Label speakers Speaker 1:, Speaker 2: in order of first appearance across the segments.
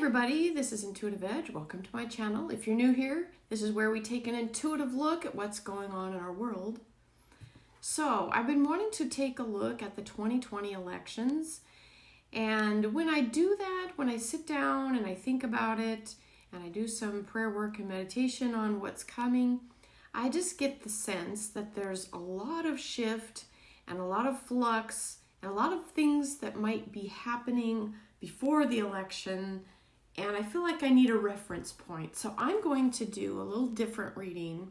Speaker 1: everybody, this is Intuitive Edge. Welcome to my channel. If you're new here, this is where we take an intuitive look at what's going on in our world. So I've been wanting to take a look at the 2020 elections, and when I do that, when I sit down and I think about it and I do some prayer work and meditation on what's coming, I just get the sense that there's a lot of shift and a lot of flux and a lot of things that might be happening before the election, and I feel like I need a reference point. So I'm going to do a little different reading.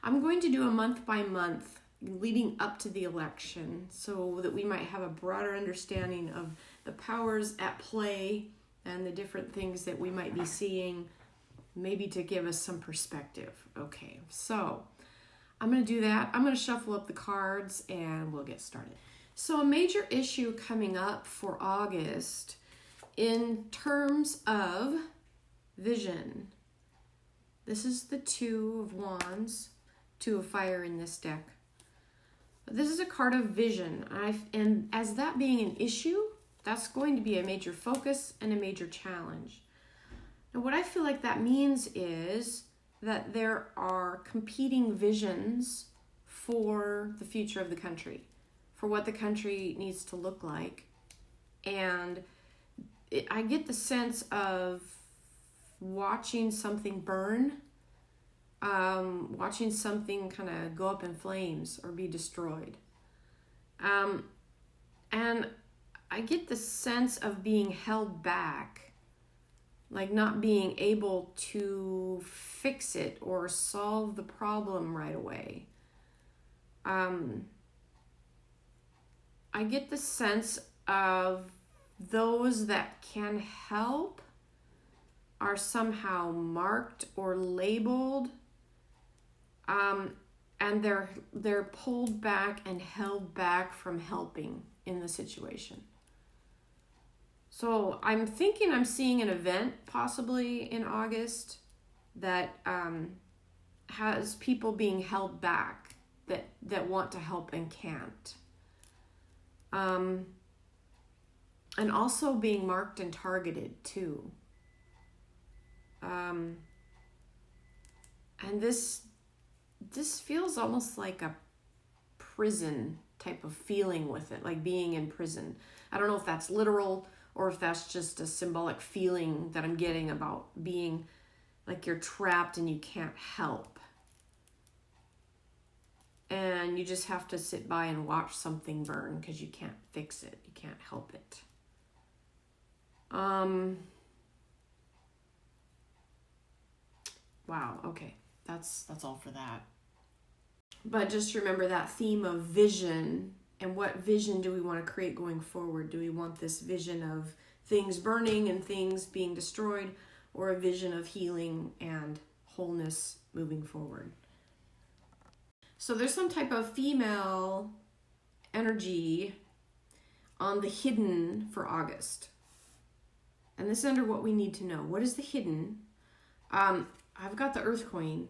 Speaker 1: I'm going to do a month by month leading up to the election so that we might have a broader understanding of the powers at play and the different things that we might be seeing, maybe to give us some perspective. Okay, so I'm going to do that. I'm going to shuffle up the cards and we'll get started. So a major issue coming up for August in terms of vision. This is the Two of Wands, Two of Fire in this deck. This is a card of vision. And as that being an issue, that's going to be a major focus and a major challenge. Now, what I feel like that means is that there are competing visions for the future of the country, for what the country needs to look like. And I get the sense of watching something burn, watching something kind of go up in flames or be destroyed. And I get the sense of being held back, like not being able to fix it or solve the problem right away. I get the sense of those that can help are somehow marked or labeled, and they're pulled back and held back from helping in the situation. So I'm thinking I'm seeing an event possibly in August that has people being held back that want to help and can't. And also being marked and targeted too. And this feels almost like a prison type of feeling with it, like being in prison. I don't know if that's literal or if that's just a symbolic feeling that I'm getting about being like you're trapped and you can't help. And you just have to sit by and watch something burn because you can't fix it. You can't help it. Wow, okay. That's all for that. But just remember that theme of vision, and what vision do we want to create going forward? Do we want this vision of things burning and things being destroyed, or a vision of healing and wholeness moving forward? So there's some type of female energy on the hidden for August. And this is under what we need to know. What is the hidden? I've got the Earth Queen.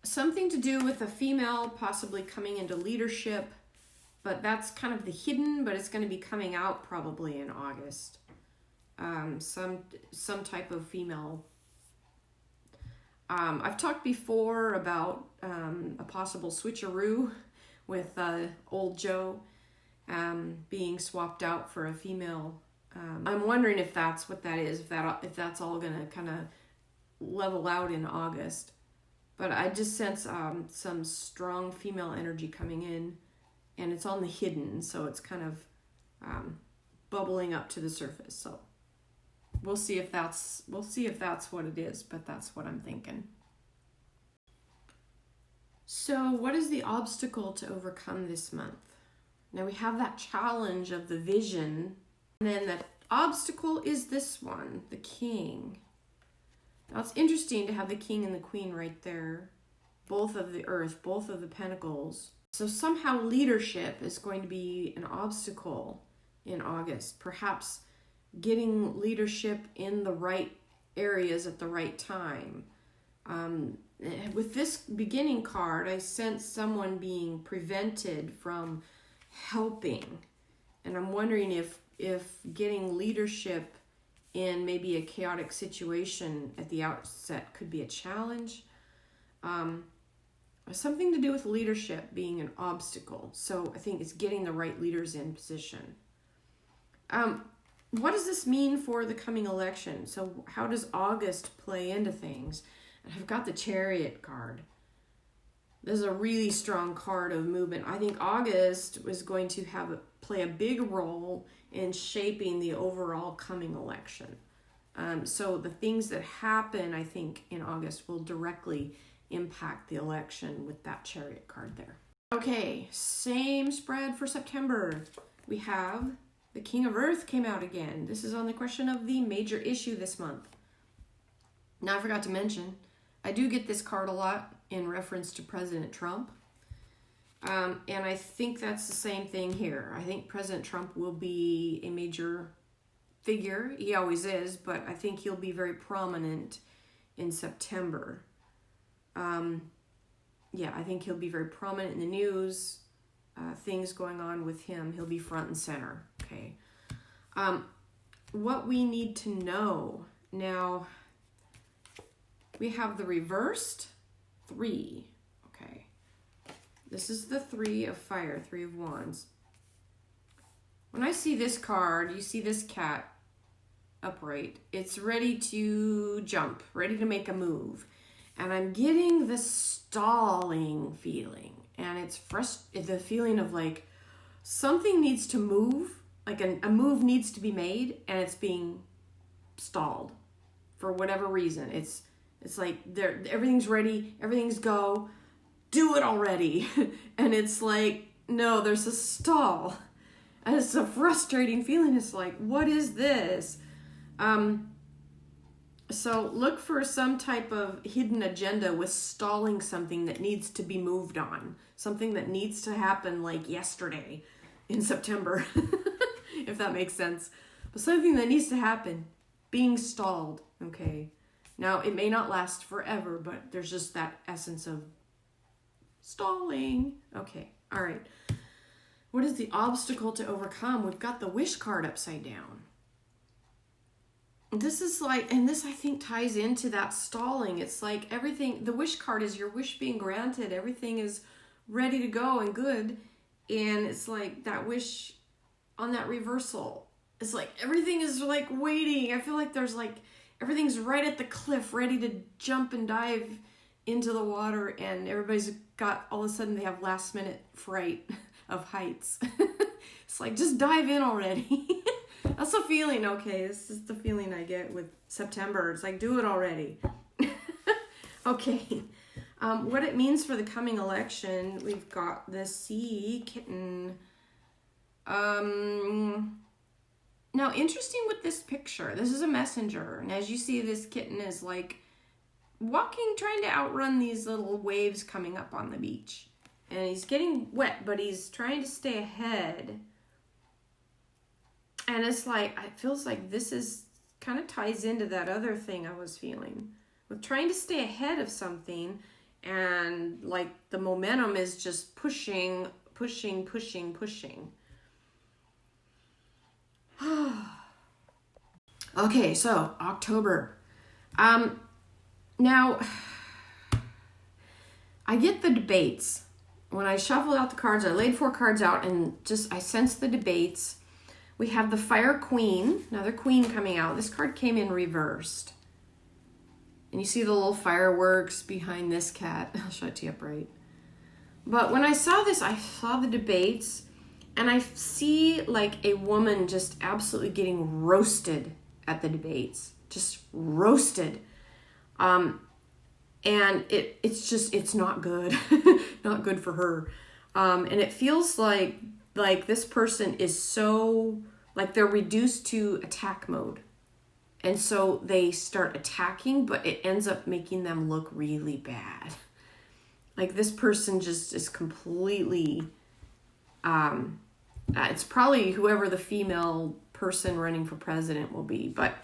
Speaker 1: Something to do with a female possibly coming into leadership, but that's kind of the hidden, but it's going to be coming out probably in August. Some type of female. I've talked before about a possible switcheroo with old Joe being swapped out for a female. I'm wondering if that's what that is, if that's all going to kind of level out in August. But I just sense some strong female energy coming in, and it's on the hidden, so it's kind of bubbling up to the surface. So we'll see if that's what it is, but that's what I'm thinking. So what is the obstacle to overcome this month? Now we have that challenge of the vision, and then the obstacle is this one, the King. Now it's interesting to have the King and the Queen right there, both of the Earth, both of the Pentacles. So somehow leadership is going to be an obstacle in August. Perhaps getting leadership in the right areas at the right time. With this beginning card, I sense someone being prevented from helping. And I'm wondering if getting leadership in maybe a chaotic situation at the outset could be a challenge. Something to do with leadership being an obstacle. So I think it's getting the right leaders in position. What does this mean for the coming election? So how does August play into things? I've got the Chariot card. This is a really strong card of movement. I think August was going to play a big role in shaping the overall coming election. So the things that happen, I think, in August will directly impact the election with that Chariot card there. Okay, same spread for September. We have the King of Earth came out again. This is on the question of the major issue this month. Now, I forgot to mention, I do get this card a lot in reference to President Trump. And I think that's the same thing here. I think President Trump will be a major figure. He always is, but I think he'll be very prominent in September. I think he'll be very prominent in the news. Things going on with him, he'll be front and center. Okay. What we need to know now, we have the reversed 3. Okay. This is the 3 of fire, 3 of wands. When I see this card, you see this cat upright. It's ready to jump, ready to make a move. And I'm getting the stalling feeling. And it's the feeling of like something needs to move, like a move needs to be made, and it's being stalled for whatever reason. It's like everything's ready, everything's go, do it already. And it's like, no, there's a stall. And it's a frustrating feeling. It's like, what is this? So look for some type of hidden agenda with stalling something that needs to be moved on. Something that needs to happen like yesterday in September, if that makes sense. But something that needs to happen, being stalled, okay? Now, it may not last forever, but there's just that essence of stalling. Okay, all right. What is the obstacle to overcome? We've got the wish card upside down. This is like, and this I think ties into that stalling. It's like everything, the wish card is your wish being granted. Everything is ready to go and good. And it's like that wish on that reversal. It's like everything is like waiting. I feel like there's like, everything's right at the cliff, ready to jump and dive into the water. And everybody's got, all of a sudden they have last minute fright of heights. It's like, just dive in already. That's the feeling, okay? This is the feeling I get with September. It's like, do it already. Okay. What it means for the coming election, we've got the sea kitten. Now, interesting with this picture. This is a messenger. And as you see, this kitten is like walking, trying to outrun these little waves coming up on the beach. And he's getting wet, but he's trying to stay ahead. And it's like, it feels like this is kind of ties into that other thing I was feeling with trying to stay ahead of something, and like the momentum is just pushing. Okay, so October. Now I get the debates. When I shuffled out the cards, I laid 4 cards out and I sensed the debates. We have the Fire Queen, another queen coming out. This card came in reversed. And you see the little fireworks behind this cat. I'll show it to you upright. But when I saw this, I saw the debates, and I see like a woman just absolutely getting roasted at the debates. Just roasted. And it's not good. Not good for her. And it feels like this person is so, like they're reduced to attack mode. And so they start attacking, but it ends up making them look really bad. Like this person just is completely, it's probably whoever the female person running for president will be, but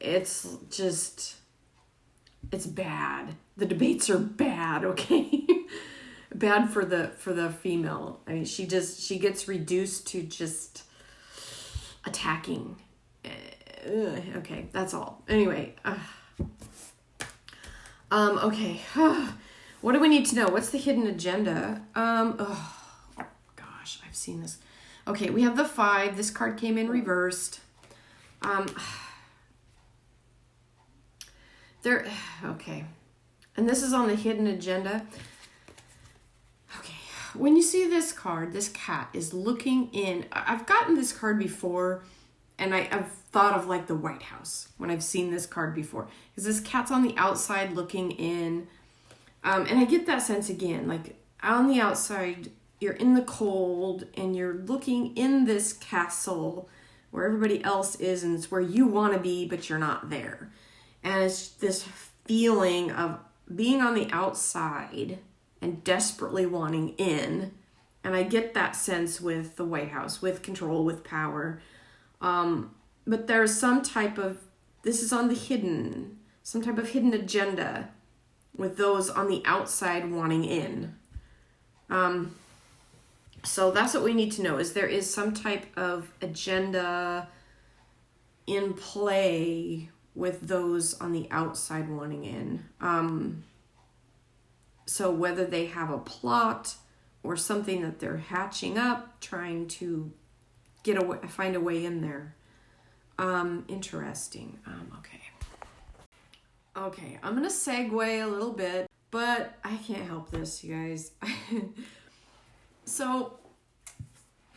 Speaker 1: it's bad. The debates are bad, okay? Bad for the female. I mean, she gets reduced to just attacking Okay, that's all. Anyway, okay. What do we need to know? What's the hidden agenda? Oh gosh, I've seen this. Okay, we have the 5. This card came in reversed. Okay. And this is on the hidden agenda. Okay. When you see this card, this cat is looking in. I've gotten this card before, and I've thought of like the White House when I've seen this card before. Because this cat's on the outside looking in. And I get that sense again, like on the outside, you're in the cold and you're looking in this castle where everybody else is, and it's where you want to be, but you're not there. And it's this feeling of being on the outside and desperately wanting in. And I get that sense with the White House, with control, with power. But there's some type of, this is on the hidden, some type of hidden agenda with those on the outside wanting in. So that's what we need to know, is there is some type of agenda in play with those on the outside wanting in. So whether they have a plot or something that they're hatching up, trying to find a way in there. Interesting. Okay, I'm gonna segue a little bit, but I can't help this, you guys. So,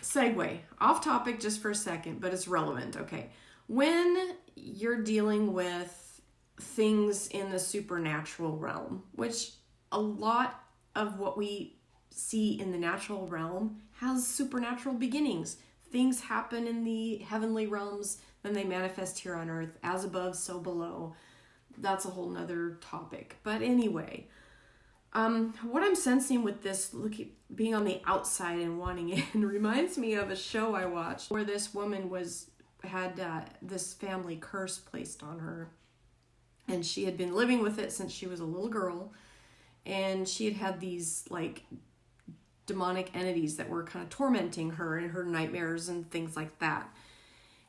Speaker 1: segue. Off topic just for a second, but it's relevant. Okay. When you're dealing with things in the supernatural realm, which a lot of what we see in the natural realm has supernatural beginnings. Things happen in the heavenly realms, then they manifest here on earth, as above, so below. That's a whole nother topic. But anyway, what I'm sensing with this being on the outside and wanting in reminds me of a show I watched where this woman had this family curse placed on her, and she had been living with it since she was a little girl, and she had these like demonic entities that were kind of tormenting her in her nightmares and things like that.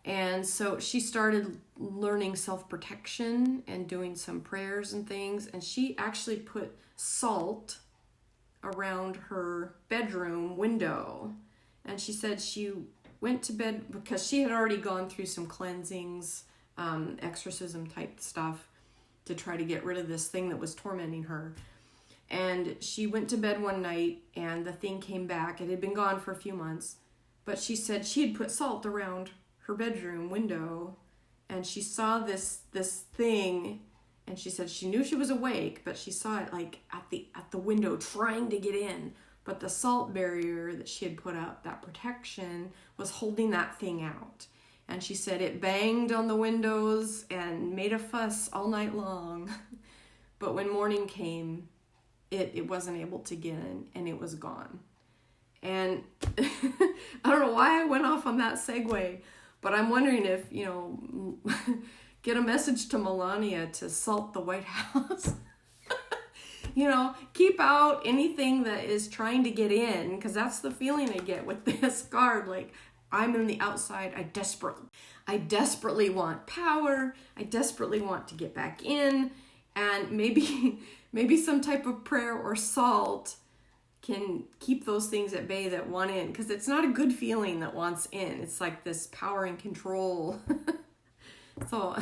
Speaker 1: And so she started learning self-protection and doing some prayers and things, and she actually put salt around her bedroom window. And she said she went to bed because she had already gone through some cleansings, exorcism type stuff to try to get rid of this thing that was tormenting her. And she went to bed one night and the thing came back. It had been gone for a few months, but she said she had put salt around her bedroom window, and she saw this thing, and she said she knew she was awake, but she saw it like at the window trying to get in, but the salt barrier that she had put up, that protection, was holding that thing out. And she said it banged on the windows and made a fuss all night long. But when morning came, it wasn't able to get in, and it was gone. And I don't know why I went off on that segue, but I'm wondering if, get a message to Melania to salt the White House. Keep out anything that is trying to get in, because that's the feeling I get with this card. Like, I'm on the outside. I desperately want power. I desperately want to get back in. And maybe some type of prayer or salt can keep those things at bay that want in, because it's not a good feeling that wants in. It's like this power and control. So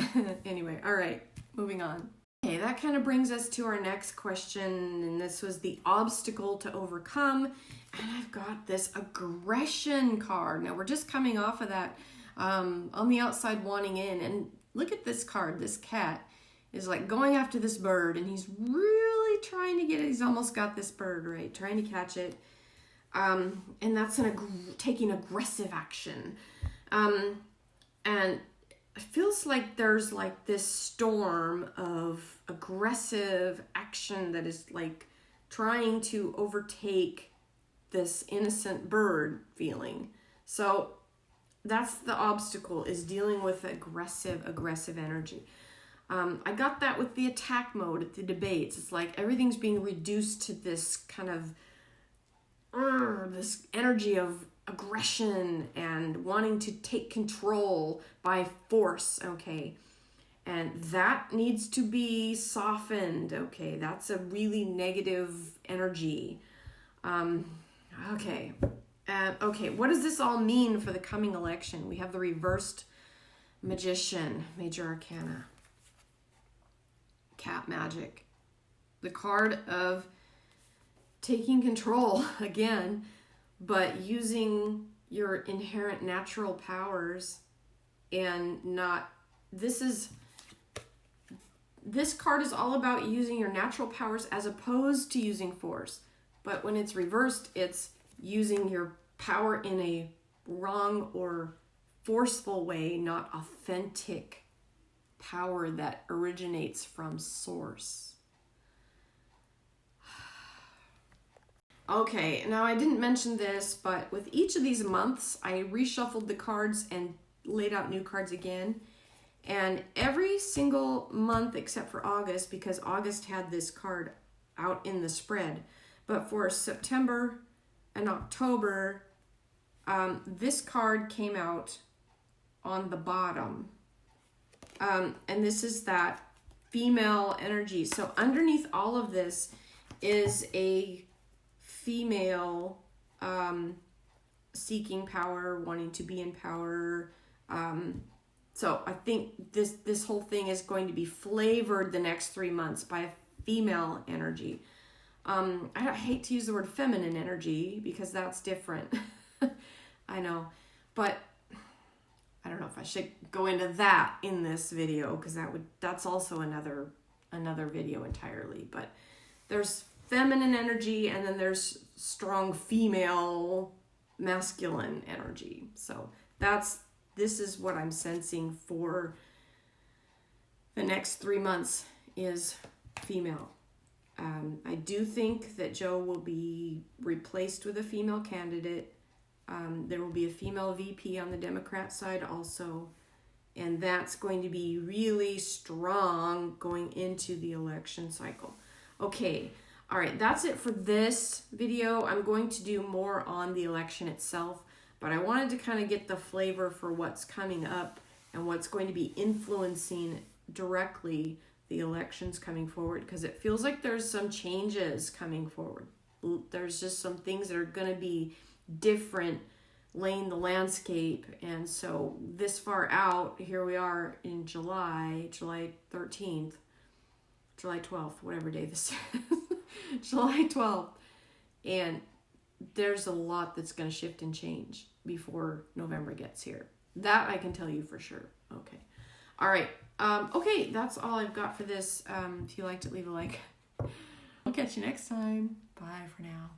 Speaker 1: anyway, all right, moving on. Okay, that kind of brings us to our next question, and this was the obstacle to overcome. And I've got this aggression card. Now we're just coming off of that on the outside wanting in, and look at this card. This cat is like going after this bird, and he's really trying to get it. He's almost got this bird, right? Trying to catch it. And that's taking aggressive action. And it feels like there's like this storm of aggressive action that is like trying to overtake this innocent bird feeling. So that's the obstacle, is dealing with aggressive energy. I got that with the attack mode at the debates. It's like everything's being reduced to this kind of this energy of aggression and wanting to take control by force, okay? And that needs to be softened, okay? That's a really negative energy. Okay. Okay, what does this all mean for the coming election? We have the reversed Magician, Major Arcana, Cat Magic, the card of taking control again, but using your inherent natural powers and not, this card is all about using your natural powers as opposed to using force. But when it's reversed, it's using your power in a wrong or forceful way, not authentic power that originates from source. Okay, now I didn't mention this, but with each of these months, I reshuffled the cards and laid out new cards again. And every single month except for August, because August had this card out in the spread, but for September and October, this card came out on the bottom. And this is that female energy. So underneath all of this is a female seeking power, wanting to be in power. So I think this whole thing is going to be flavored the next 3 months by a female energy. I hate to use the word feminine energy because that's different. I know, but I don't know if I should go into that in this video because that's also another video entirely. But there's feminine energy and then there's strong female masculine energy. So this is what I'm sensing for the next 3 months is female. I do think that Joe will be replaced with a female candidate. There will be a female VP on the Democrat side also, and that's going to be really strong going into the election cycle. Okay, all right, that's it for this video. I'm going to do more on the election itself, but I wanted to kind of get the flavor for what's coming up and what's going to be influencing directly the elections coming forward, because it feels like there's some changes coming forward. There's just some things that are going to be different, laying the landscape. And so this far out, here we are in July 13th, July 12th, whatever day this is, July 12th. And there's a lot that's going to shift and change before November gets here. That I can tell you for sure. Okay. All right. Okay, that's all I've got for this. If you liked it, leave a like. I'll catch you next time. Bye for now.